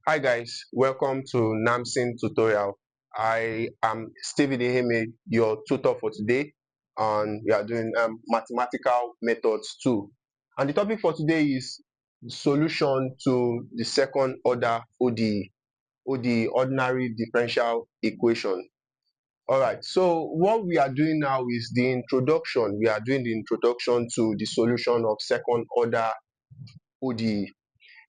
Hi guys, welcome to NAMSSN tutorial. I am Stevie Deheme, your tutor for today, and we are doing mathematical methods too. And the topic for today is solution to the second order ODE, Ordinary Differential Equation. Alright, so what we are doing now is the introduction. We are doing the introduction to the solution of second order ODE.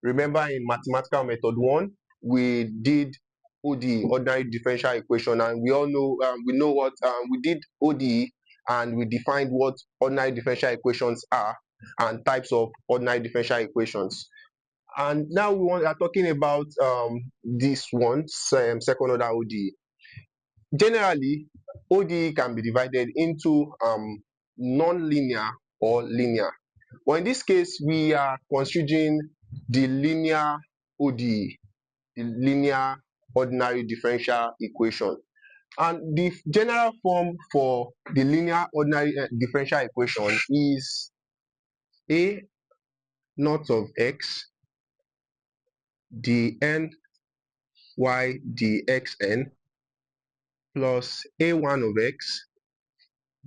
Remember in mathematical method 1, we did ODE, ordinary differential equation, and we all know what we did ODE, and we defined what ordinary differential equations are and types of ordinary differential equations. And now we are talking about this one, second order ODE. Generally, ODE can be divided into non-linear or linear. But in this case, we are considering the linear ODE, the linear ordinary differential equation. And the general form for the linear ordinary differential equation is a naught of x dn y dxn plus a1 of x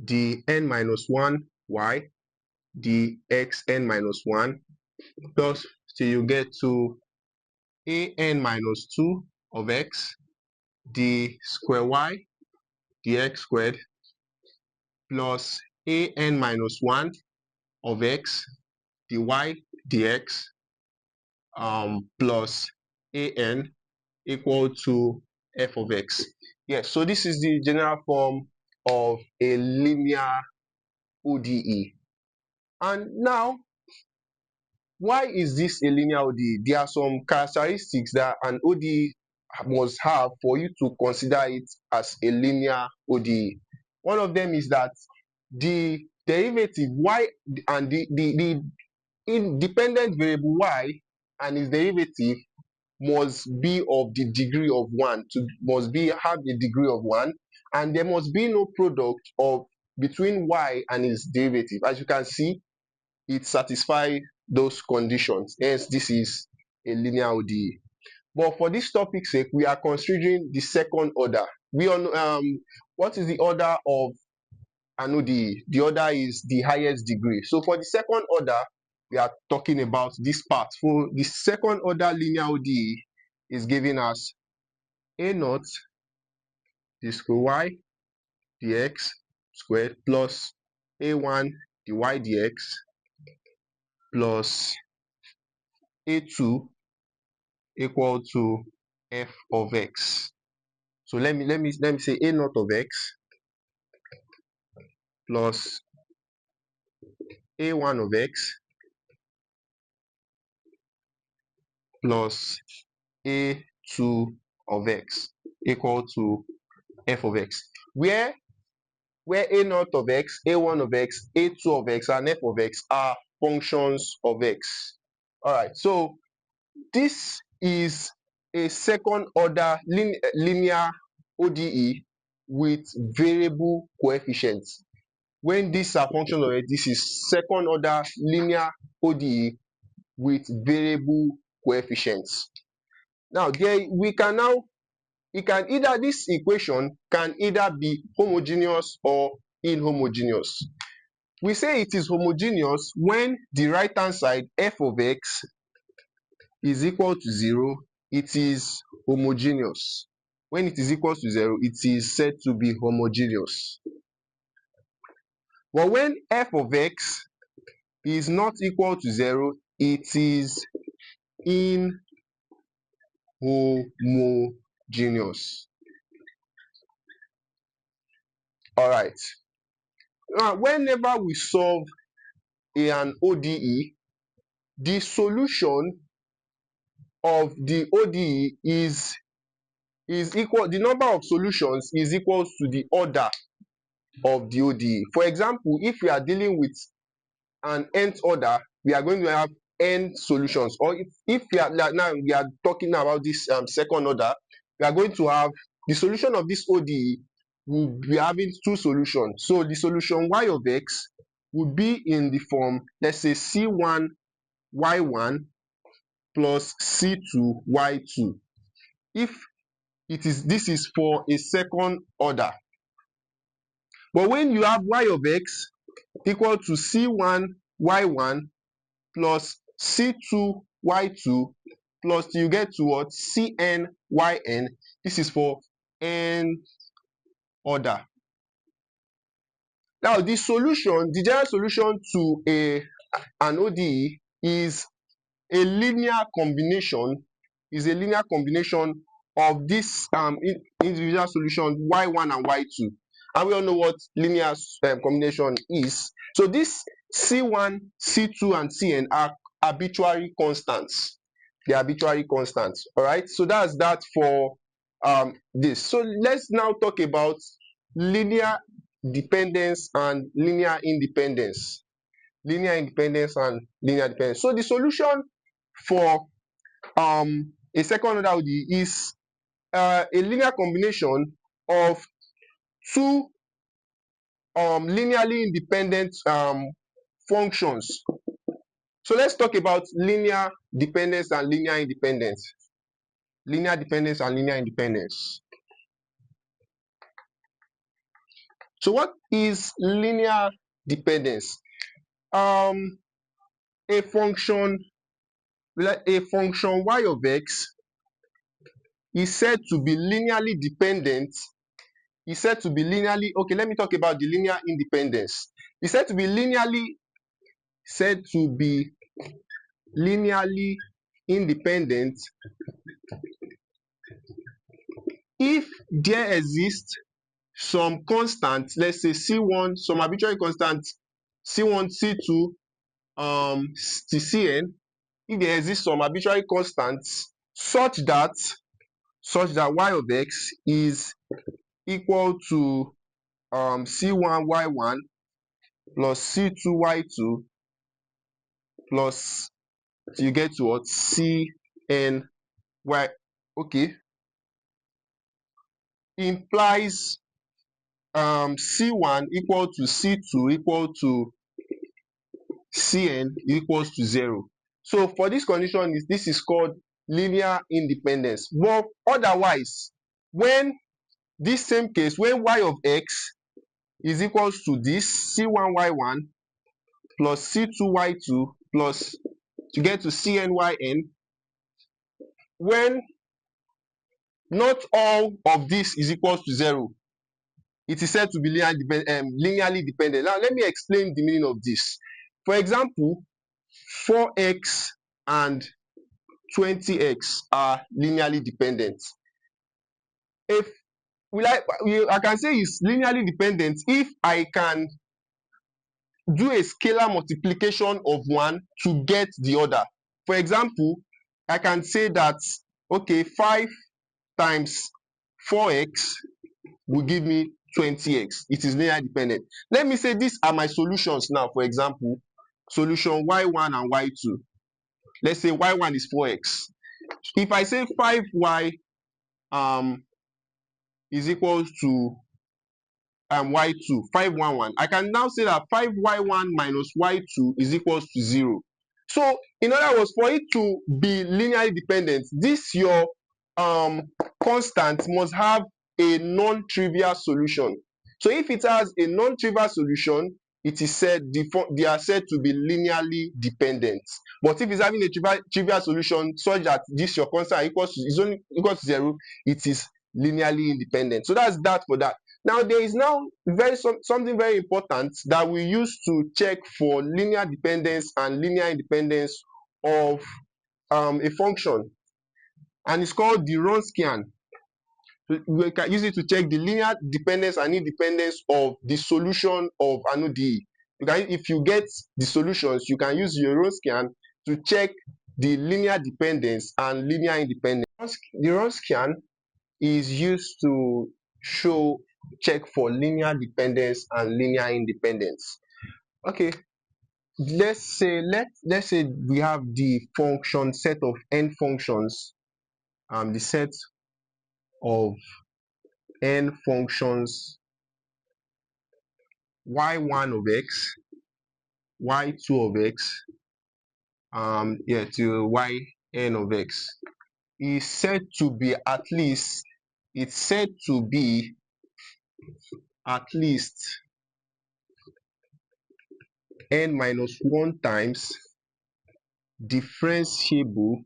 dn minus 1 y dxn minus 1 plus till you get to an minus 2 of x d square y dx squared plus an minus 1 of x dy dx plus an equal to f of x. Yes, so this is the general form of a linear ODE. And now, why is this a linear ODE? There are some characteristics that an ODE must have for you to consider it as a linear ODE. One of them is that the derivative y and the independent variable y and its derivative must be of the degree of 1, have a degree of 1, and there must be no product of between y and its derivative. As you can see, it satisfies those conditions. Hence, this is a linear ODE. But for this topic's sake, we are considering the second order. We what is the order of an ODE? The order is the highest degree. So for the second order, we are talking about this part. For the second order linear ODE is giving us a naught d square y dx squared plus a1 dy dx plus a2 equal to f of x. So let me say a naught of x plus a1 of x plus a2 of x equal to f of x, where a naught of x, a1 of x, a2 of x, and f of x are functions of x. All right, so this is a second order linear ODE with variable coefficients. When these are functions of x, this is second order linear ODE with variable coefficients. Now, this equation can either be homogeneous or inhomogeneous. We say it is homogeneous when the right hand side f of x is equal to 0, it is homogeneous. When it is equal to 0, it is said to be homogeneous. But when f of x is not equal to 0, it is inhomogeneous. All right. Now, whenever we solve an ODE, the solution of the ODE is equal, the number of solutions is equal to the order of the ODE. For example, if we are dealing with an nth order, we are going to have n solutions. Or if we are now we are talking about this second order, we are going to have the solution of this ODE will be having two solutions. So the solution y of x would be in the form, let's say c1 y1 plus c2 y2 if this is for a second order. But when you have y of x equal to c1 y1 plus c2 y2 plus you get to what cn yn, this is for n order. Now the solution, the general solution to an ODE is a linear combination, of this individual solution y1 and y2, and we all know what linear combination is. So this c1, c2 and cn are arbitrary constants. They are arbitrary constants. All right, so that's that for this. So let's now talk about linear dependence and linear independence. Linear independence and linear dependence. So the solution for a second order ODE is a linear combination of two linearly independent functions. So let's talk about linear dependence and linear independence. Linear dependence and linear independence. So what is linear dependence? A function y of x is said to be linearly dependent. Okay, let me talk about the linear independence. It's said to be linearly independent if there exists some constant, let's say c1, some arbitrary constant c1, c2 to cn. If there exists some arbitrary constants such that y of x is equal to c1 y1 plus c2 y2 plus you get to what cn y, okay, implies c1 equal to c2 equal to cn equals to 0. So for this condition, this is called linear independence. But otherwise, when this same case, when y of x is equals to this c1 y1 plus c2 y2 plus to get to cn yn, when not all of this is equals to 0, it is said to be linearly dependent. Now let me explain the meaning of this. For example, 4x and 20x are linearly dependent. If I can say it's linearly dependent if I can do a scalar multiplication of one to get the other. For example, I can say that, okay, 5 times 4x will give me 20x. It is linearly dependent. Let me say these are my solutions now. For example, solution y1 and y2. Let's say y1 is 4x. If I say 5y is equals to y2, 511, I can now say that 5y1 minus y2 is equals to 0. So in other words, for it to be linearly dependent, this your constant must have a non-trivial solution. So if it has a non-trivial solution, it is said they are said to be linearly dependent. But if it's having a trivial solution such that this your constant is only equal to 0, it is linearly independent. So that's that for that. Now there is now something very important that we use to check for linear dependence and linear independence of a function, and it's called the Wronskian. We can use it to check the linear dependence and independence of the solution of an ODE. If you get the solutions, you can use your Wronskian to check the linear dependence and linear independence. The Wronskian is used to check for linear dependence and linear independence. Okay, let's say we have the function set of n functions, the set of n functions y1 of x, y2 of x, to n of x is said to be at least, it's said to be at least n minus 1 times differentiable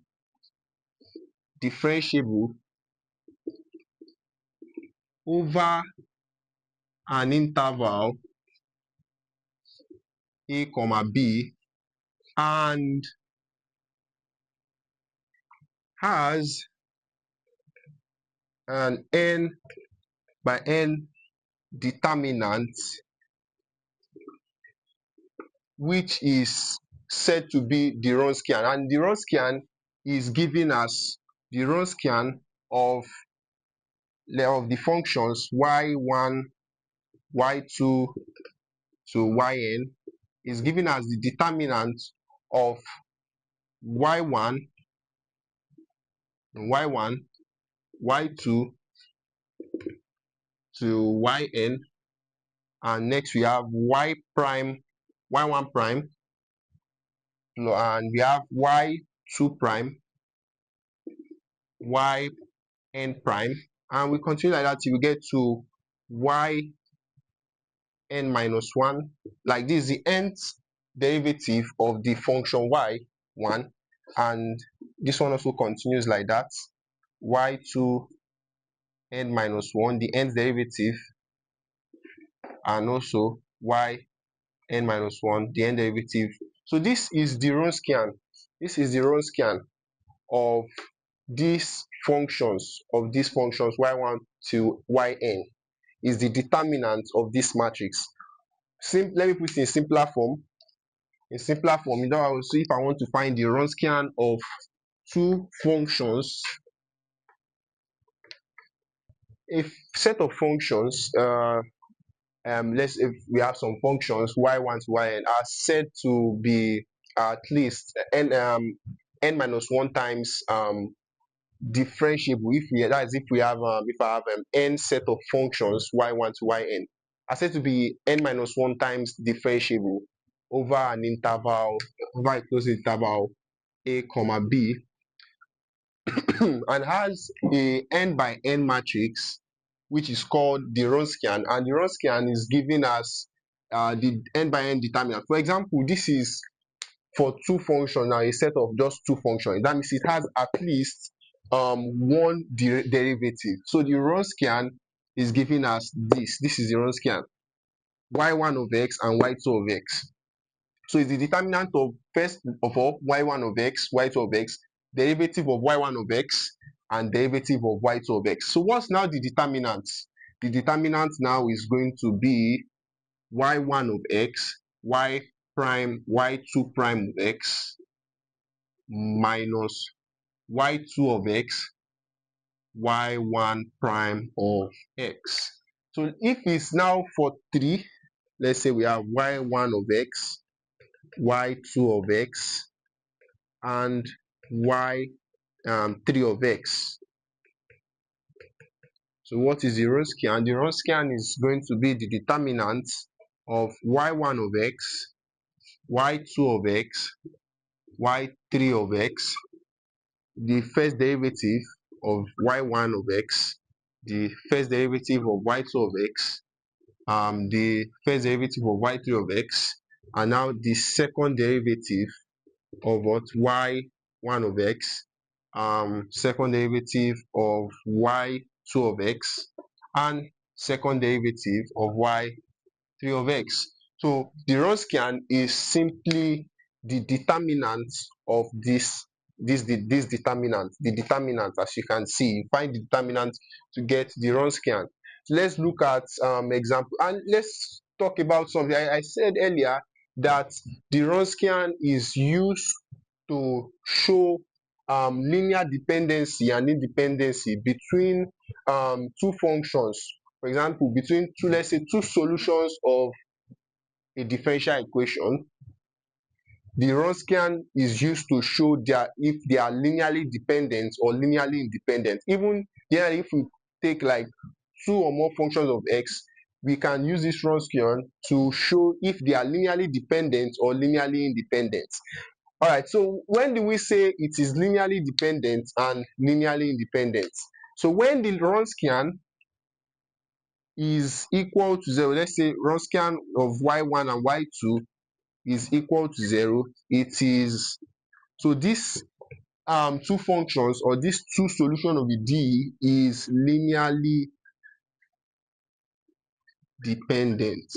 over an interval a comma b and has an n by n determinant which is said to be the Wronskian, and the Wronskian is giving us the Wronskian of the functions y1, y2 to yn is giving us the determinant of y1, y2 to yn, and next we have y prime, y1 prime, and we have y2 prime, yn prime, and we continue like that till we get to yn minus 1. Like this is the nth derivative of the function y1, and this one also continues like that, y2 n minus 1, the nth derivative, and also yn minus 1, the nth derivative. So this is the Wronskian. This is the Wronskian of these functions, y1 to yn, is the determinant of this matrix. Let me put it in simpler form. In simpler form, you know, so if I want to find the Wronskian of two functions, a set of functions, let's if we have some functions y1 to yn are said to be at least n minus 1 times differentiable if we have if I have n set of functions y1 to yn are said to be n minus 1 times differentiable over an interval, over a closed interval a comma b and has a n by n matrix which is called the Wronskian, and the Wronskian is giving us the n by n determinant. For example, this is for two functions now, a set of just two functions. That means it has at least one derivative. So the Wronskian is giving us this. This is the Wronskian, y1 of x and y2 of x. So it's the determinant of, first of all, y1 of x, y2 of x, derivative of y1 of x, and derivative of y2 of x. So what's now the determinant? The determinant now is going to be y1 of x, y prime, y2 prime of x, minus y2 of x, y1 prime of x. So if it's now for 3, let's say we have y1 of x, y2 of x, and y3 of x. So what is the Wronskian? The Wronskian is going to be the determinant of y1 of x, y2 of x, y3 of x, the first derivative of y1 of x, the first derivative of y2 of x, the first derivative of y3 of x, and now the second derivative of what y1 of x, second derivative of y2 of x, and second derivative of y3 of x. So the Wronskian is simply the determinant of this determinant, the determinant. As you can see, you find the determinant to get the Wronskian. So let's look at example, and let's talk about something. I said earlier that the Wronskian is used to show linear dependency and independency between two functions. For example, between two, let's say, two solutions of a differential equation. The Wronskian is used to show if they are linearly dependent or linearly independent. Even if we take like two or more functions of x, we can use this Wronskian to show if they are linearly dependent or linearly independent. All right, so when do we say it is linearly dependent and linearly independent? So when the Wronskian is equal to 0, let's say Wronskian of y1 and y2 is equal to 0, it is, so this two functions or this two solution of the DE is linearly dependent.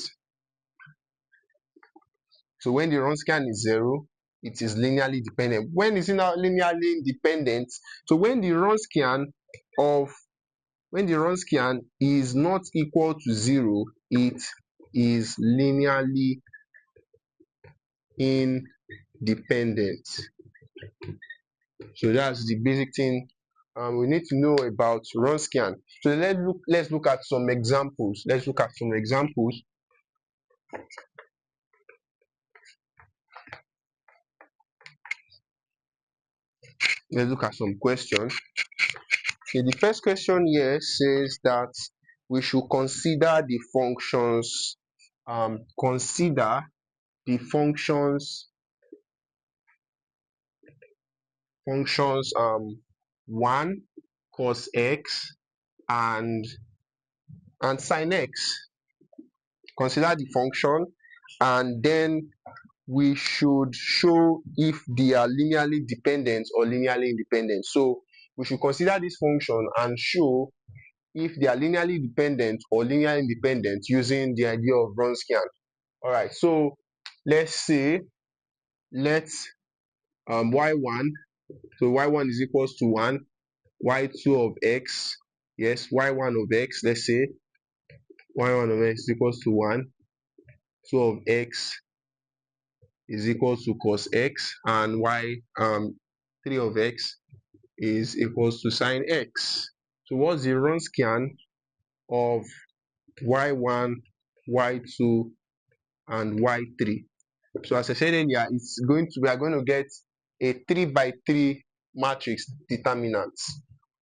So when the Wronskian is 0, it is linearly dependent. When is it now linearly independent? So when the Wronskian is not equal to 0, it is linearly independent. So that's the basic thing we need to know about Wronskian. So let's look at some examples. Let's look at some examples. Let's look at some questions. Okay, the first question here says that we should consider the functions, functions 1 cos x and sin x. Consider the function, and then we should show if they are linearly dependent or linearly independent. So we should consider this function and show if they are linearly dependent or linearly independent using the idea of Wronskian. All right, so let's say y1, so y1 is equals to 1, y2 of x, yes, y1 of x, let's say y1 of x is equals to 1, 2 of x is equals to cos x, and 3 of x is equals to sin x. So what's the Wronskian of y1, y2, and y3? So as I said earlier, we are going to get a 3 by 3 matrix determinants.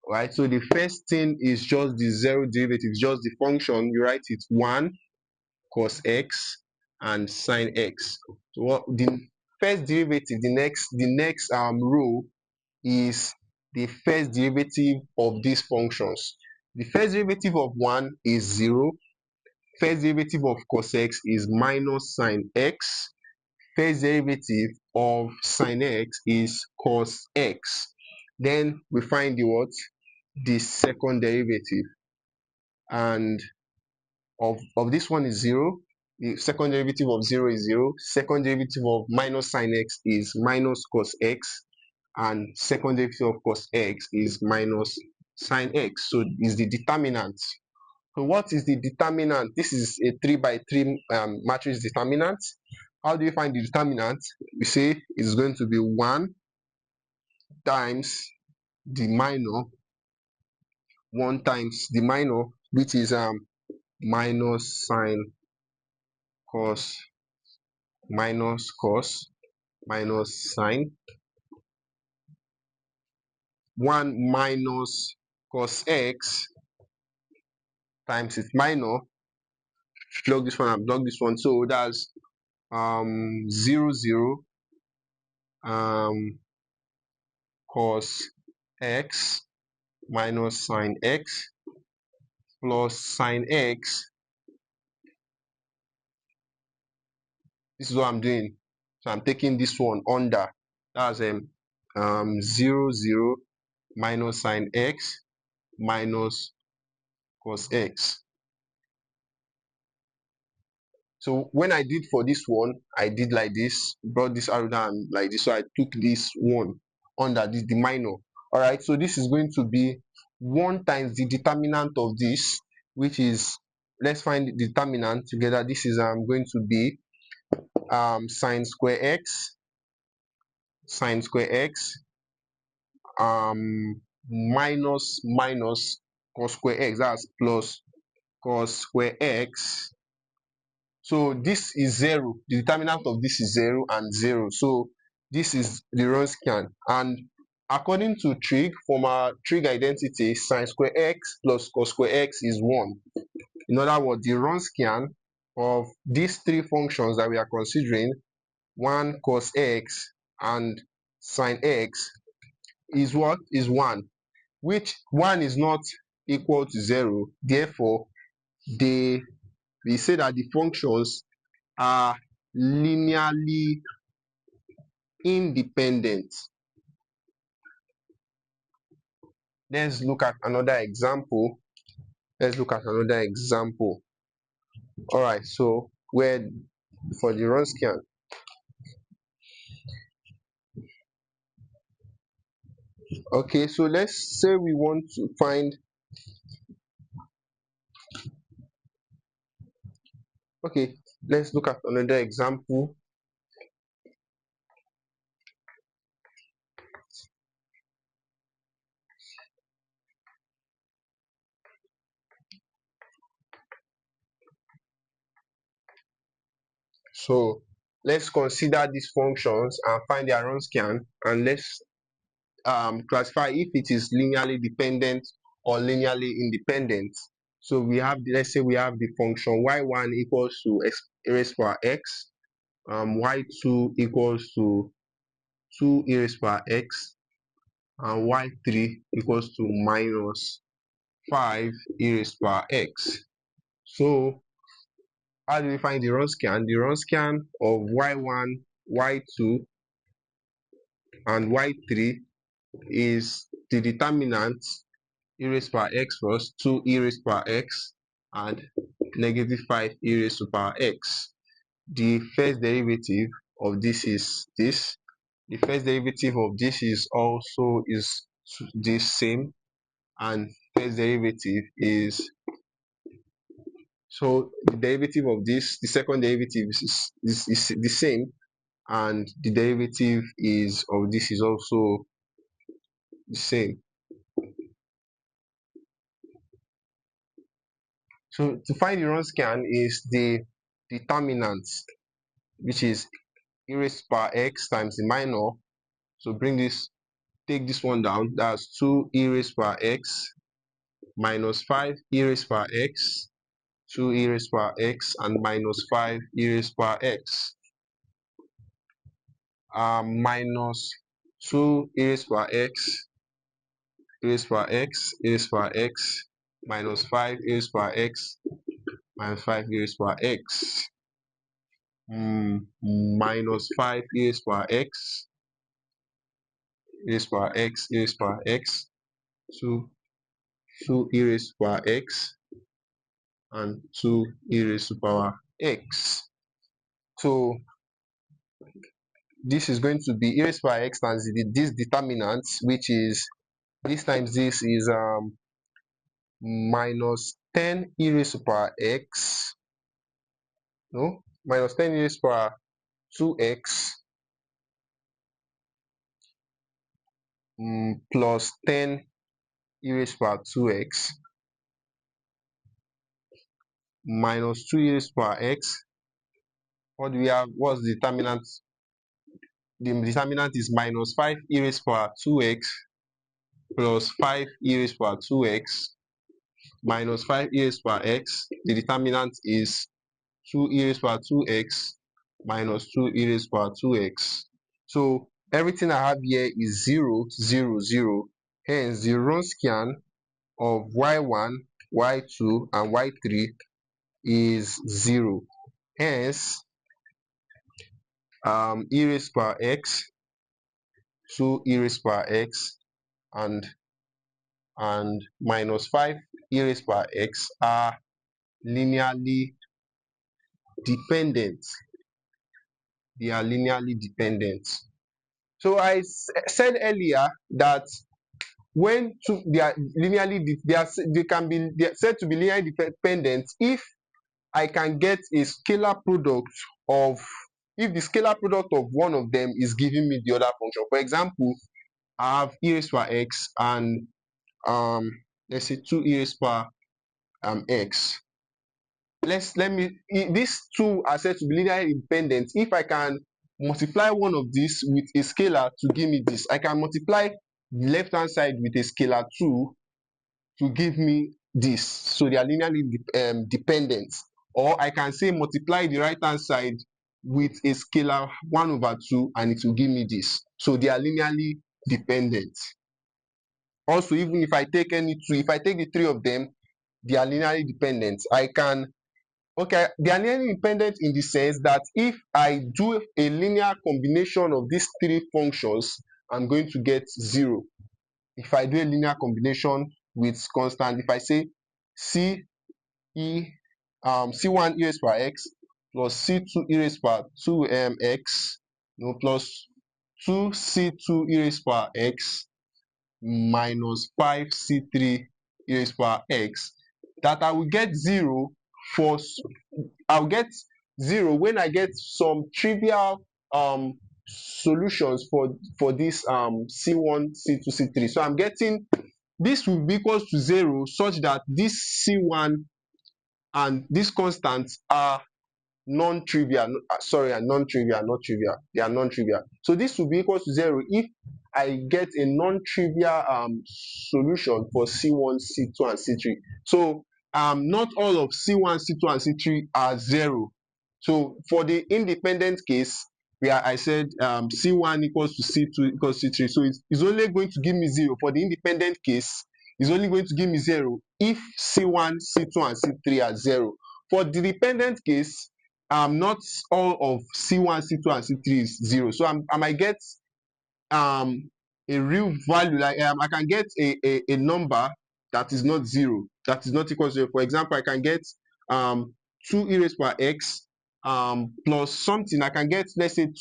Right, so the first thing is just the zero derivative, just the function. You write it 1 cos x and sin x. So what the first derivative, the next row is the first derivative of these functions. The first derivative of 1 is 0. First derivative of cos x is minus sin x. First derivative of sin x is cos x. Then we find the what? The second derivative, and of this one is 0. The second derivative of 0 is 0. Second derivative of minus sin x is minus cos x, and second derivative of cos x is minus sin x. So is the determinant. So what is the determinant? This is a 3 by 3 matrix determinant. How do you find the determinant? We say it's going to be 1 times the minor, 1 times the minor, which is minus sine cos minus cos minus sine, 1 minus cos x times its minor, plug this one and plug this one, so that's 0 0 cos x minus sine x plus sine x. This is what I'm doing. So I'm taking this one under. That's 0 0 minus sine x minus cos x. So when I did for this one, I did like this, brought this arrow down like this. So I took this one under this, the minor. All right, so this is going to be 1 times the determinant of this, which is, let's find the determinant together. This is going to be sine square x minus cos square x, that's plus cos square x. So this is 0. The determinant of this is 0 and 0. So this is the Wronskian. And according to trig, from our trig identity, sine square x plus cos square x is 1. In other words, the Wronskian of these three functions that we are considering, 1 cos x and sine x is what? Is 1, which 1 is not equal to 0. Therefore, we say that the functions are linearly independent. Let's look at another example. All right, so where for the Wronskian. Okay, so let's say we want to find. Okay, let's look at another example. So let's consider these functions and find their Wronskian, and let's classify if it is linearly dependent or linearly independent. So we have, let's say we have the function y1 equals to x raised power x, y2 equals to 2 e raised power x, and y3 equals to minus 5 e raised power x. So how do we find the Wronskian? The Wronskian of y1, y2, and y3 is the determinant e raised power x first, 2 e raised power x, and negative 5 e raised to power x. The first derivative of this is this. The first derivative of this is also is this same, and first derivative is, so the derivative of this, the second derivative is the same, and the derivative is of this is also the same. So to find the Wronskian is the determinant, which is e raised power x times the minor. So take this one down. That's 2 e raised power x minus 5 e raised power x, 2 e raised power x, and minus 5 e raised power x. Minus 2 e raised power x, e raised power x, e raised power x, minus 5 e raised power x, minus 5 e raised power x. Minus 5 e raised power x, e raised power x, e raised power x, 2 e raised power x, and 2 e raised to power x. So this is going to be e raised to power x times this determinant, which is this times this is minus 10 e raised to power x, no, minus 10 e raised to power 2x, plus 10 e raised to power 2x, minus 2 e raised to power x. What do we have? What's the determinant? The determinant is minus 5 e raised to power 2x plus 5 e raised to power 2x minus 5 e raised to power x. The determinant is 2 e raised to power 2x minus 2 e raised to power 2x. So everything I have here is 0, 0, 0. Hence, the Wronskian of y1, y2, and y3 is 0. Hence, e raised to power x, 2 e raised to power x, and minus 5 e raised to power x are linearly dependent. They are linearly dependent. So I said earlier that when they are linearly they can be said to be linearly dependent if I can get a scalar product of, if the scalar product of one of them is giving me the other function. For example, I have e raised to power x and let's say 2 e raised to power x. These two are said to be linearly independent if I can multiply one of these with a scalar to give me this. I can multiply the left hand side with a scalar 2 to give me this. So they are linearly dependent. Or I can say multiply the right hand side with a scalar 1/2, and it will give me this. So they are linearly dependent. Also, even if I take any two, if I take the three of them, they are linearly dependent. Okay, they are linearly independent in the sense that if I do a linear combination of these three functions, I'm going to get 0. If I do a linear combination with constant, if I say c c1 e raised power x plus c2 e raised power 2x, plus 2c2 e raised power x minus 5c3 e raised power x, that I will get 0 for I'll get 0 when I get some trivial solutions for this c1, c2, c3. So I'm getting this will be equals to 0 such that this c1 and this constants are non-trivial. Sorry, non-trivial, not trivial. They are non-trivial. So this will be equals to 0 if I get a non-trivial solution for c1, c2, and c3. So not all of c1, c2, and c3 are 0. So for the independent case, where I said c1 equals to c2 equals to c3, so it's only going to give me 0. For the independent case, it's only going to give me 0 if c1, c2, and c3 are 0. For the dependent case, not all of c1, c2, and c3 is 0. So I might get a real value, like I can get a number that is not 0, that is not equal to 0. For example, I can get 2 e raised power x plus something. I can get, let's say, 2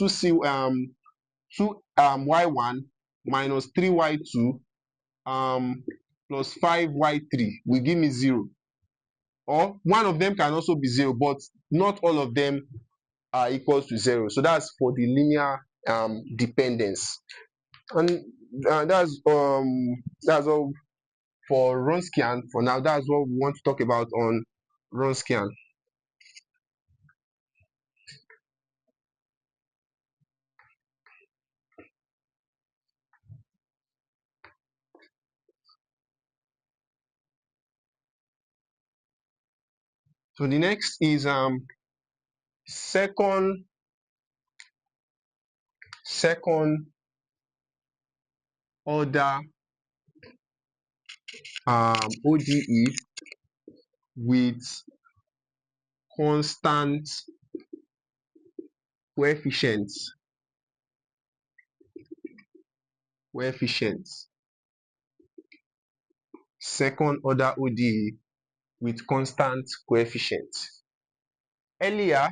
y1 minus 3y2 plus 5y3 will give me 0. Or one of them can also be 0, but not all of them are equals to 0. So that's for the linear dependence. And that's all for Wronskian for now. That's what we want to talk about on Wronskian. So the next is second order ODE with constant coefficients. Second order ODE with constant coefficients. Earlier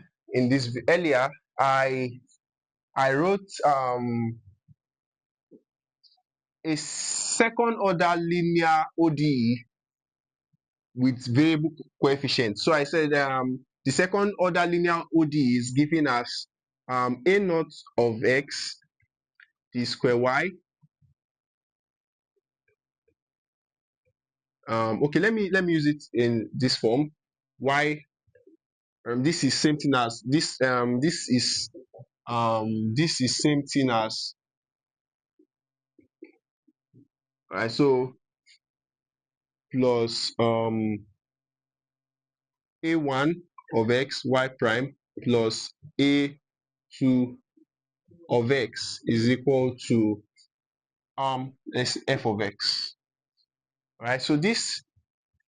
I wrote a second order linear ODE with variable coefficients. So I said the second order linear ODE is giving us a naught of x, t square y. Okay, let me use it in this form. Y, this is same thing as this. This is same thing as, right? So plus a1 of x y prime plus a2 of x is equal to f of x. Right? So this,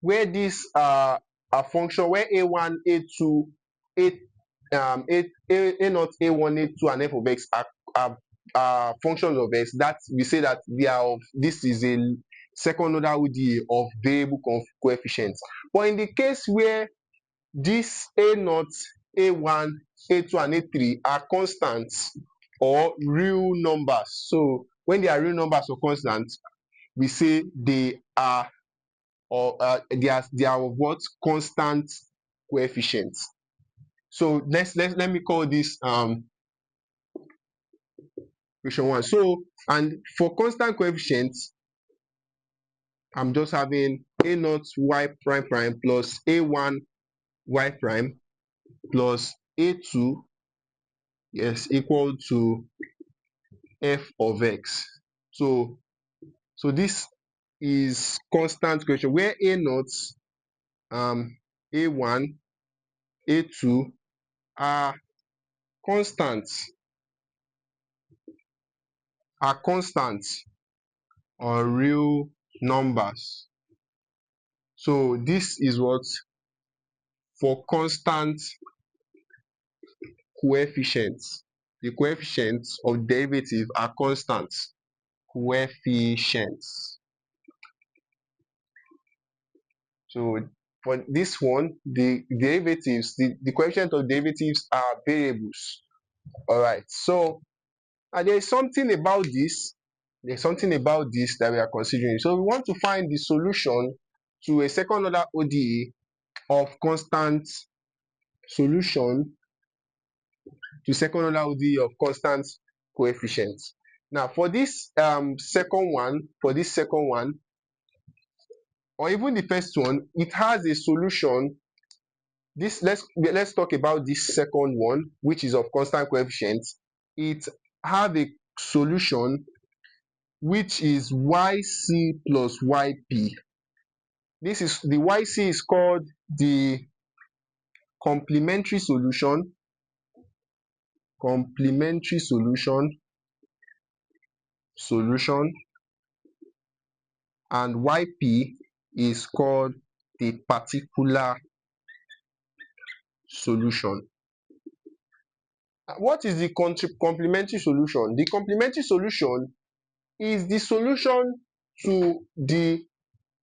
where this a function where a1, a2, a naught, a1, a2, and f of x are functions of x, that we say that they are of, this is a second order ODE of variable coefficients. But in the case where this a naught, a1, a2, and a3 are constants or real numbers, so when they are real numbers or constants, we say they are, or they are of what? Constant coefficients. So let me call this equation 1. So, and for constant coefficients, I'm just having a naught y prime prime plus a1 y prime plus a2, yes, equal to f of x. So this is constant coefficient where a naught, a1, a2 are constants are constants or real numbers. So this is what for constant coefficients. The coefficients of derivative are constants. Coefficients. So for this one, the derivatives, the coefficient of derivatives are variables. All right. So there is something about this. There's something about this that we are considering. So we want to find the solution to a second order ODE of constant solution to second order ODE of constant coefficients. Now for this second one, or even the first one, it has a solution. This let's talk about this second one, which is of constant coefficients. It have a solution which is yc plus yp. This is the yc is called the complementary solution. Complementary solution, and yp is called the particular solution. What is the complementary solution? The complementary solution is the solution to the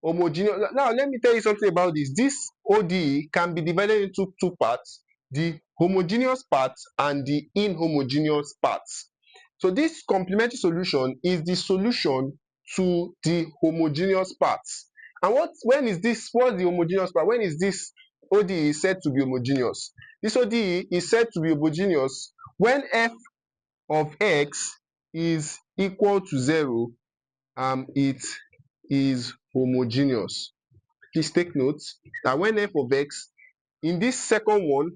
homogeneous. Now let me tell you something about this. This ODE can be divided into two parts, the homogeneous part and the inhomogeneous parts. So this complementary solution is the solution to the homogeneous parts. And what's the homogeneous part? When is this ODE said to be homogeneous? This ODE is said to be homogeneous when f of x is equal to 0. It is homogeneous. Please take note that when f of x, in this second one,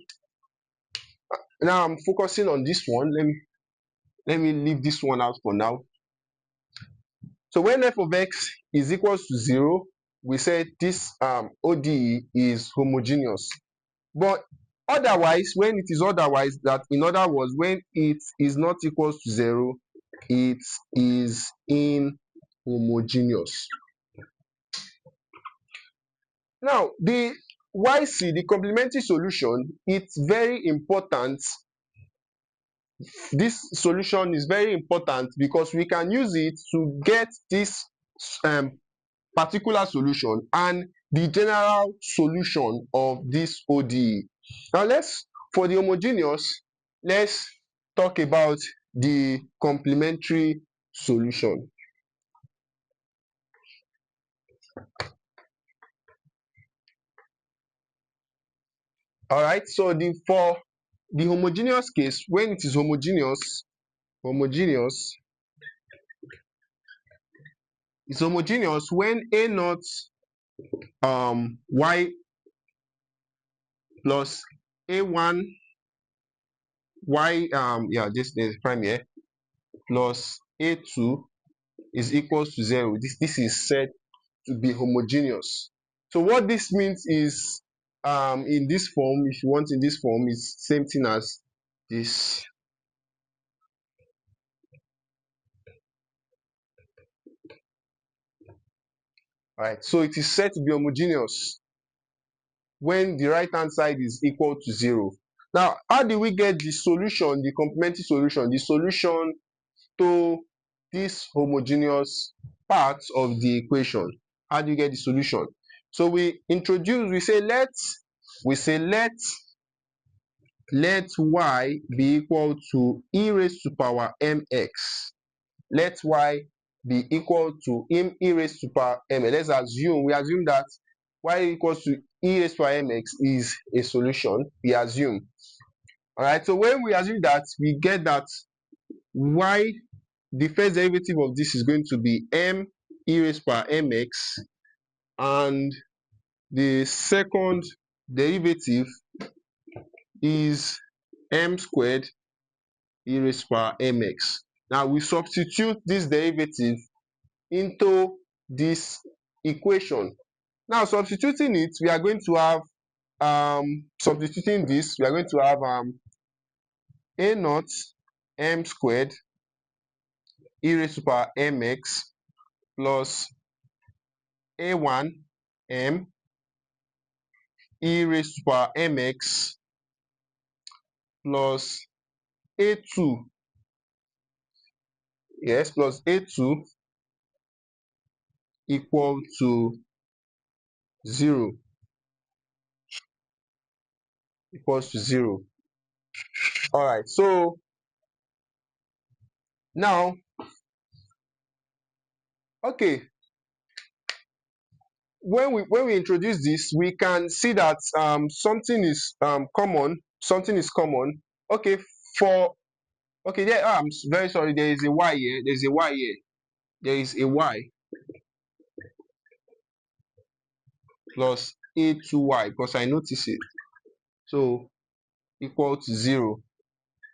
now I'm focusing on this one. Let me leave this one out for now. So when f of x is equal to 0, we say this ODE is homogeneous. But otherwise, when it is otherwise, that in other words, when it is not equal to 0, it is inhomogeneous. Now the YC, the complementary solution, it's very important. This solution is very important because we can use it to get this particular solution and the general solution of this ODE. Now for the homogeneous, let's talk about the complementary solution. All right, so for the homogeneous case, when it is homogeneous, it's homogeneous when a naught y plus a1 y this is prime here plus a2 is equals to 0. This is said to be homogeneous. So what this means is in this form, if you want in this form, is same thing as this. All right, so it is said to be homogeneous when the right hand side is equal to 0. Now, how do we get the solution, the complementary solution, the solution to this homogeneous part of the equation? How do you get the solution? So we say let y be equal to e raised to power mx. Let y be equal to e raised to power mx. We assume that y equals to e raised to power mx is a solution. We assume. All right, so when we assume that, we get that y, the first derivative of this is going to be m e raised to power mx, and the second derivative is m squared e raised to power mx. Now we substitute this derivative into this equation. Now substituting it, we are going to have a naught m squared e raised to power mx plus a1 m e raised to power mx plus a2, yes, plus a2 equal to 0, equals to 0. All right, so now, okay, when we introduce this, we can see that something is common, something is common. Okay, for okay, there, I'm very sorry, there is a y here, there is a y here, there is a y plus a2y, because I notice it, so equal to 0.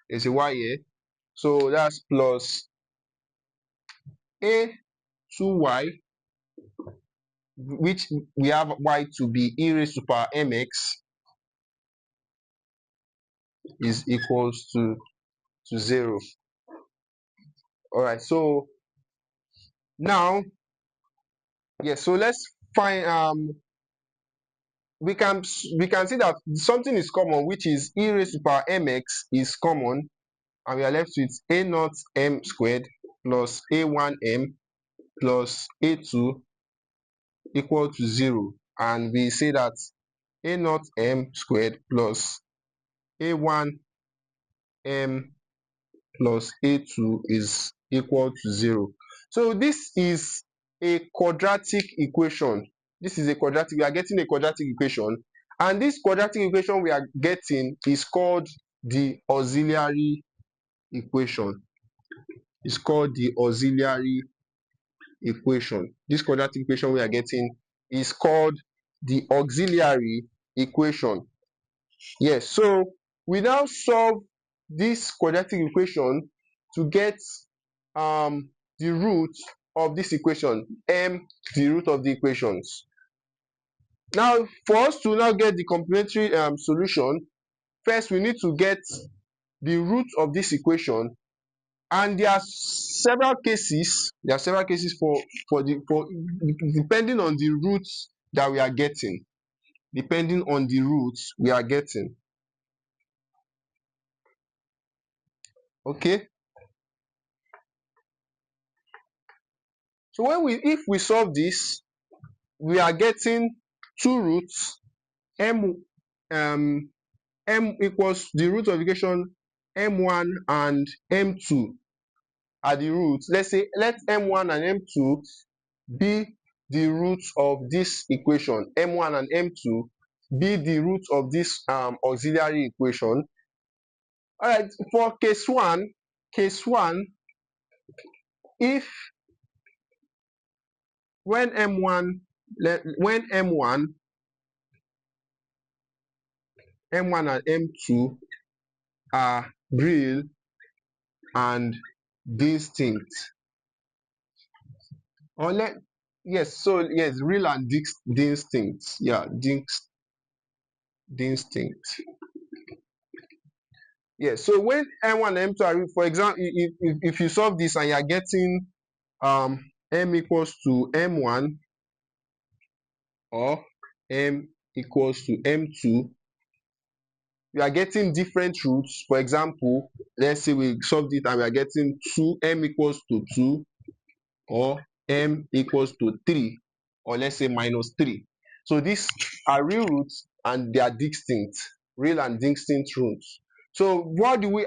There's a y here, so that's plus a2y, which we have y to be e raised to power mx, is equals to 0. All right, so now, yes, so let's find we can see that something is common, which is e raised to power mx is common, and we are left with a naught m squared plus a1 m plus a2 equal to 0, and we say that a naught m squared plus a1 m plus a2 is equal to 0. So this is a quadratic equation. This is a quadratic, we are getting a quadratic equation, and this quadratic equation we are getting is called the auxiliary equation. It's called the auxiliary equation. This quadratic equation we are getting is called the auxiliary equation. Yes, so we now solve this quadratic equation to get the root of this equation, m, the root of the equations. Now, for us to now get the complementary solution, first we need to get the root of this equation, and there are several cases. There are several cases for depending on the roots that we are getting. Depending on the roots we are getting. Okay. So if we solve this, we are getting two roots, m equals the root of equation m1 and m2 are the roots. Let m1 and m2 be the roots of this equation. M1 and m2 be the root of this auxiliary equation. All right, for case one, if when m1 and m2 are real and distinct, or real and distinct, distinct. Yes, so when m1 and m2 are real, for example, if you solve this and you are getting m equals to m1 or m equals to m2, we are getting different roots. For example, let's say we solved it and we are getting m equals to 2, or m equals to 3, or let's say minus 3. So these are real roots and they are distinct, real and distinct roots. So how do we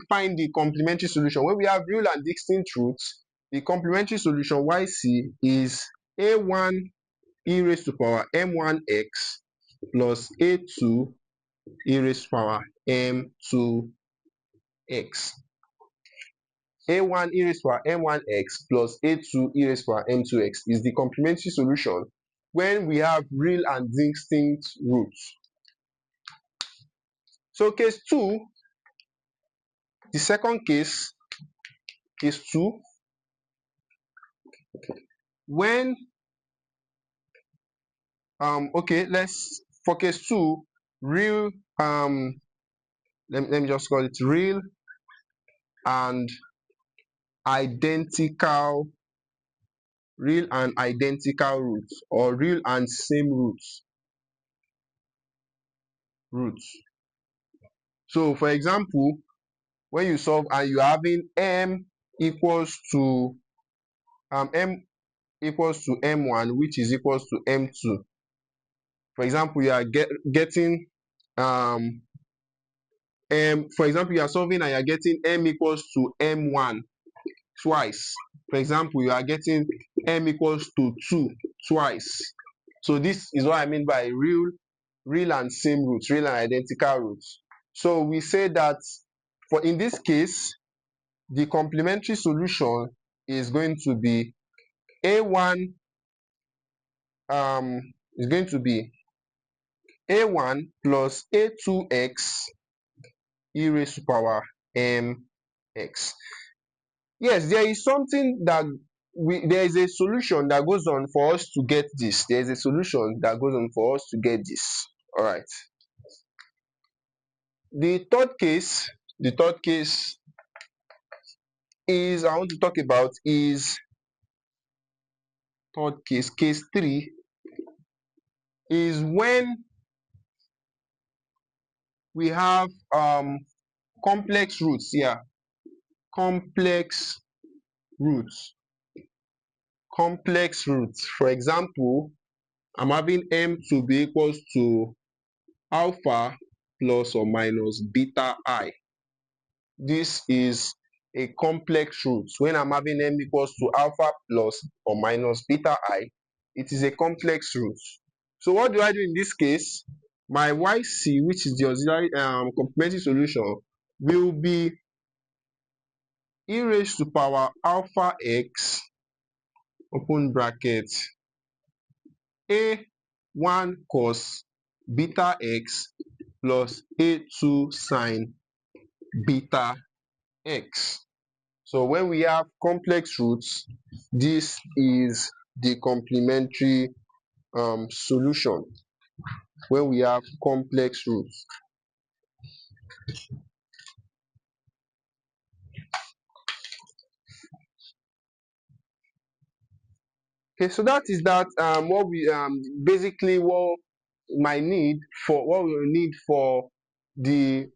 find the complementary solution? When we have real and distinct roots, the complementary solution YC is a1 e raised to power m1x plus a2 e raised to power m2x. a1 e raised to power m1x plus a2 e raised to power m2x is the complementary solution when we have real and distinct roots. So case 2, the second case, case 2, when for case 2, real let me just call it real and identical roots, or real and same roots. So for example, when you solve and you're having m equals to m1, which is equals to m2. For example, you are getting for example, you are solving and you are getting m equals to m1 twice. For example, you are getting m equals to 2 twice. So this is what I mean by real and same roots, real and identical roots. So we say that for in this case, the complementary solution is going to be a1 is going to be a1 plus a2x e raised to power mx. Yes, there is something that there is a solution that goes on for us to get this. There is a solution that goes on for us to get this. All right. The third case is I want to talk about is third case, case 3, is when we have complex roots here. Complex roots. For example, I'm having m to be equals to alpha plus or minus beta I. This is a complex root. When I'm having m equals to alpha plus or minus beta I, it is a complex root. So what do I do in this case? My yc, which is the auxiliary complementary solution, will be e raised to power alpha x, open bracket, a1 cos beta x plus a2 sine beta x. So when we have complex roots, this is the complementary solution. When we have complex roots. Okay, so that is that what we basically what we need for the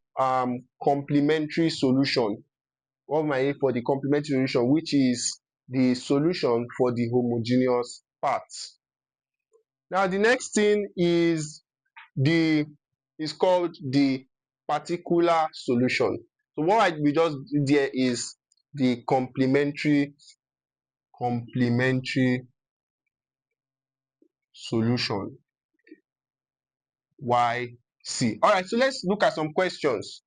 complementary solution. What we might need for the complementary solution, which is the solution for the homogeneous parts. Now the next thing is called the particular solution. So what we just did there is the complementary solution YC. All right, so let's look at some questions.